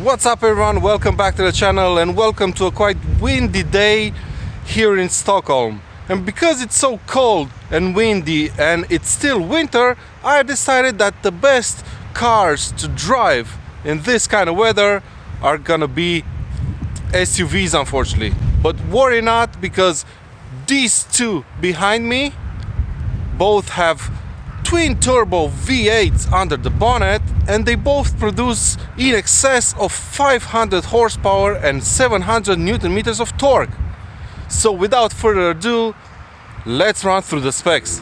What's up everyone, welcome back to the channel and welcome to a quite windy day here in Stockholm. And because it's so cold and windy and it's still winter, I decided that the best cars to drive in this kind of weather are gonna be SUVs, unfortunately. But worry not, because these two behind me both have twin turbo V8s under the bonnet, and they both produce in excess of 500 horsepower and 700 Newton meters of torque. So without further ado, let's run through the specs.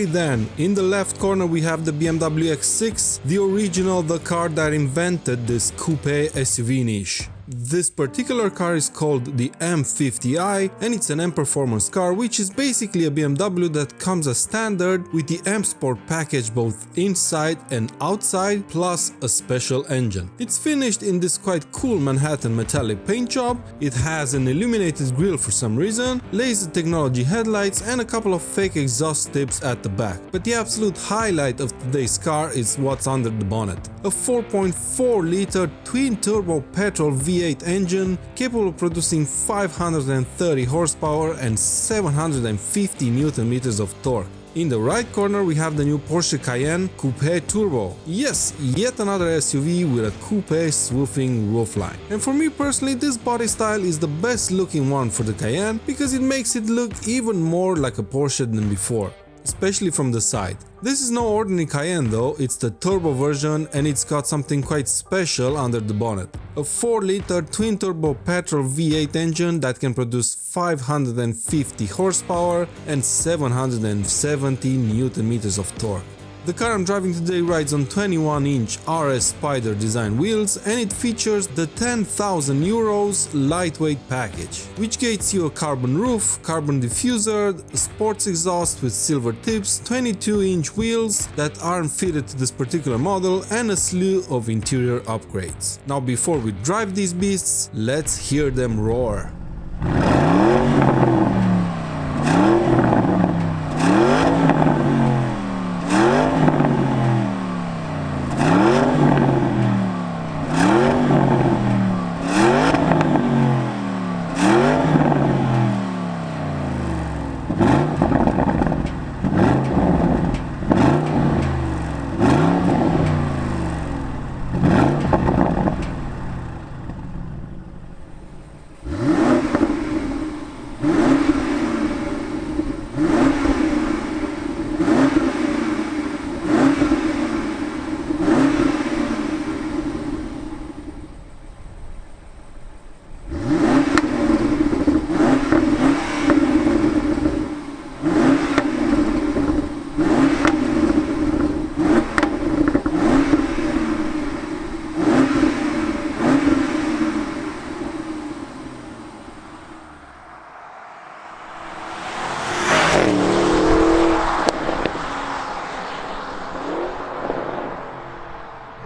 Then, in the left corner we have the BMW X6, the original, the car that invented this coupe SUV niche. This particular car is called the M50i, and it's an M performance car, which is basically a BMW that comes as standard with the M Sport package both inside and outside, plus a special engine. It's finished in this quite cool Manhattan metallic paint job. It has an illuminated grille for some reason, laser technology headlights, and a couple of fake exhaust tips at the back. But the absolute highlight of today's car is what's under the bonnet. A 4.4 liter twin turbo petrol V8 engine capable of producing 530 horsepower and 750 Newton meters of torque. In the right corner we have the new Porsche Cayenne Coupe Turbo. Yes, yet another SUV with a coupe swooping roofline. And for me personally, this body style is the best looking one for the Cayenne, because it makes it look even more like a Porsche than before, especially from the side. This is no ordinary Cayenne though, it's the turbo version, and it's got something quite special under the bonnet. A 4-liter twin-turbo petrol V8 engine that can produce 550 horsepower and 770 Newton meters of torque. The car I'm driving today rides on 21-inch RS Spider design wheels, and it features the 10,000 euros lightweight package, which gets you a carbon roof, carbon diffuser, a sports exhaust with silver tips, 22-inch wheels that aren't fitted to this particular model, and a slew of interior upgrades. Now before we drive these beasts, let's hear them roar.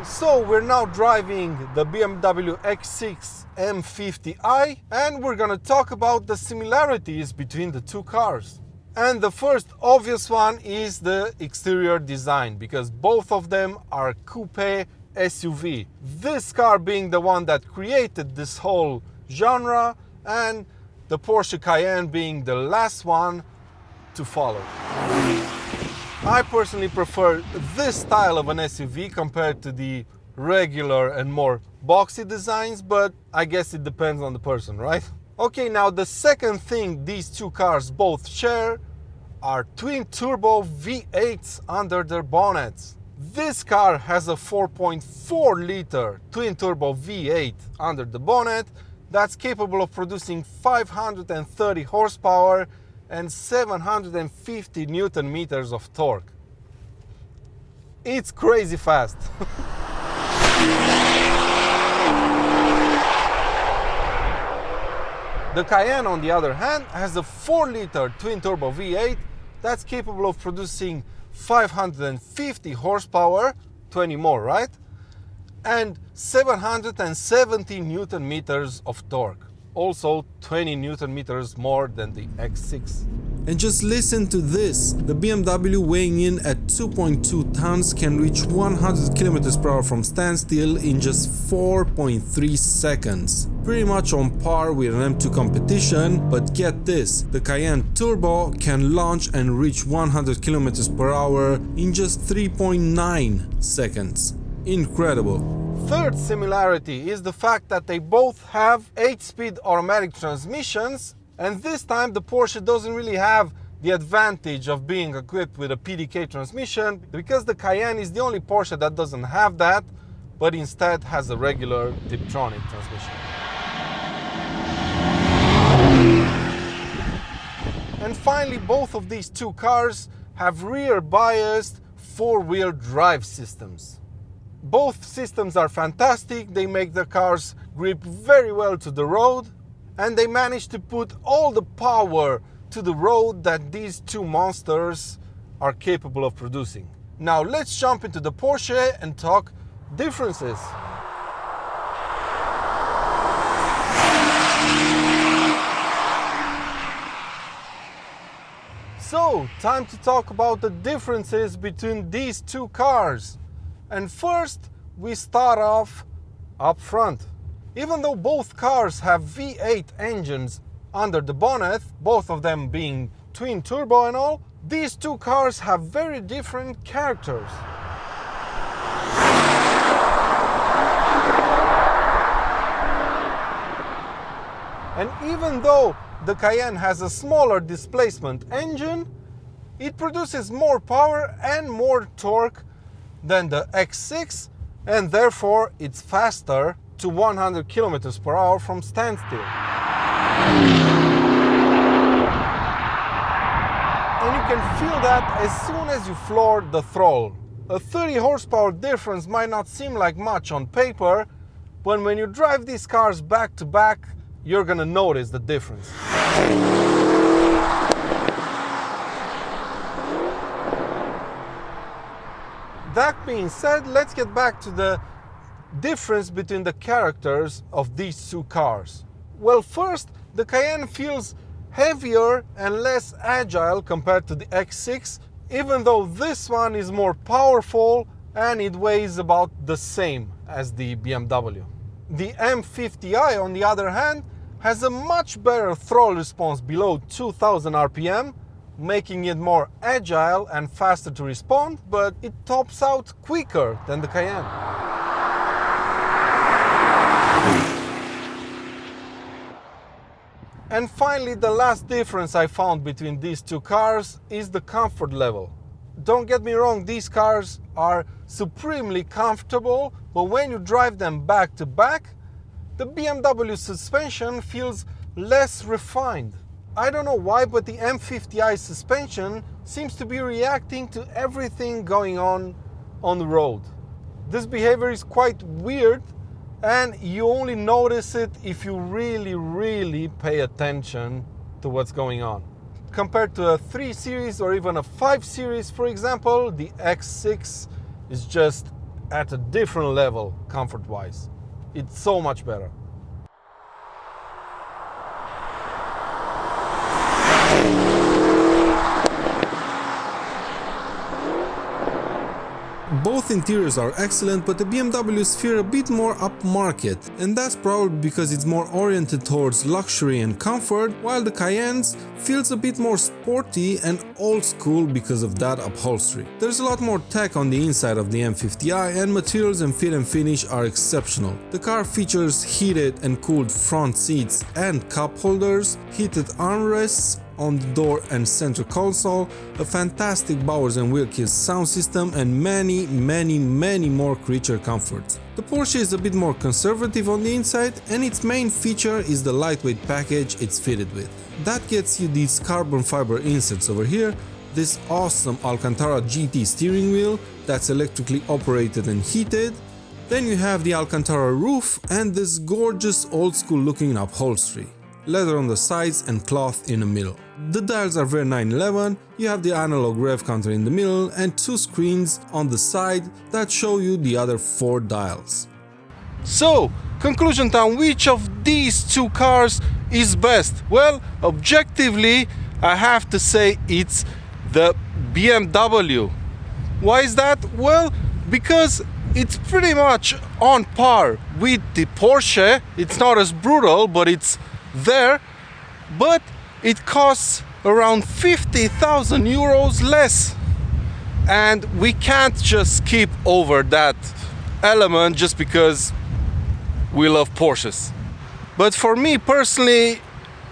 So we're now driving the BMW X6 M50i, and we're gonna talk about the similarities between the two cars. And the first obvious one is the exterior design, because both of them are coupe SUV. This car being the one that created this whole genre, and the Porsche Cayenne being the last one to follow. I personally prefer this style of an SUV compared to the regular and more boxy designs, but I guess it depends on the person, right? Okay, now the second thing these two cars both share are twin turbo V8s under their bonnets. This car has a 4.4 liter twin turbo V8 under the bonnet that's capable of producing 530 horsepower and 750 Newton meters of torque. It's crazy fast. The Cayenne, on the other hand, has a 4-liter twin-turbo V8 that's capable of producing 550 horsepower 20 more, right? And 770 Newton meters of torque. Also 20 Newton meters more than the X6. And just listen to this. The BMW weighing in at 2.2 tons can reach 100 km/h from standstill in just 4.3 seconds. Pretty much on par with an M2 competition, but get this, the Cayenne Turbo can launch and reach 100 km/h in just 3.9 seconds. Incredible. Third similarity is the fact that they both have 8-speed automatic transmissions, and this time the Porsche doesn't really have the advantage of being equipped with a PDK transmission, because the Cayenne is the only Porsche that doesn't have that, but instead has a regular Tiptronic transmission. And finally, both of these two cars have rear-biased four-wheel drive systems. Both systems are fantastic, they make the cars grip very well to the road, and they manage to put all the power to the road that these two monsters are capable of producing. Now let's jump into the Porsche and talk differences. So, time to talk about the differences between these two cars. And first, we start off up front. Even though both cars have V8 engines under the bonnet, both of them being twin turbo and all, these two cars have very different characters. And even though the Cayenne has a smaller displacement engine, it produces more power and more torque than the X6, and therefore it's faster to 100 km/h from standstill. And you can feel that as soon as you floor the throttle. A 30 horsepower difference might not seem like much on paper, but when you drive these cars back to back, you're gonna notice the difference. That being said, let's get back to the difference between the characters of these two cars. Well, first, the Cayenne feels heavier and less agile compared to the X6, even though this one is more powerful and it weighs about the same as the BMW. The M50i, on the other hand, has a much better throttle response below 2000 RPM, making it more agile and faster to respond, but it tops out quicker than the Cayenne. And finally, the last difference I found between these two cars is the comfort level. Don't get me wrong, these cars are supremely comfortable, but when you drive them back to back, the BMW suspension feels less refined. I don't know why, but the M50i suspension seems to be reacting to everything going on the road. This behavior is quite weird, and you only notice it if you really pay attention to what's going on. Compared to a 3 Series or even a 5 Series, for example, the X6 is just at a different level comfort-wise. It's so much better. Both interiors are excellent, but the BMWs feel a bit more upmarket, and that's probably because it's more oriented towards luxury and comfort, while the Cayennes feels a bit more sporty and old school because of that upholstery. There's a lot more tech on the inside of the M50i, and materials and fit and finish are exceptional. The car features heated and cooled front seats and cup holders, heated armrests on the door and center console, a fantastic Bowers & Wilkins sound system, and many more creature comforts. The Porsche is a bit more conservative on the inside, and its main feature is the lightweight package it's fitted with. That gets you these carbon fiber inserts over here, this awesome Alcantara GT steering wheel that's electrically operated and heated, then you have the Alcantara roof and this gorgeous old school looking upholstery. leather on the sides and cloth in the middle. The dials are very 911, you have the analog rev counter in the middle and two screens on the side that show you the other 4 dials. So, conclusion time, which of these two cars is best? Well, objectively, I have to say it's the BMW. Why is that? Well, because it's pretty much on par with the Porsche. It's not as brutal, but it's there. But it costs around 50,000 euros less. And we can't just skip over that element just because we love Porsches. But for me personally,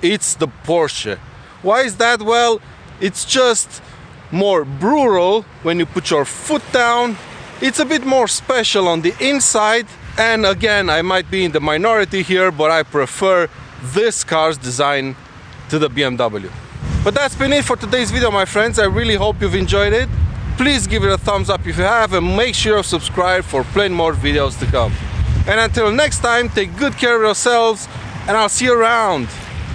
it's the Porsche. Why is that? Well, it's just more brutal when you put your foot down. It's a bit more special on the inside. And again, I might be in the minority here, but I prefer this car's design to the BMW. But that's been it for today's video, my friends. I really hope you've enjoyed it. Please give it a thumbs up if you have, and make sure you subscribe for plenty more videos to come. And until next time, take good care of yourselves, and I'll see you around.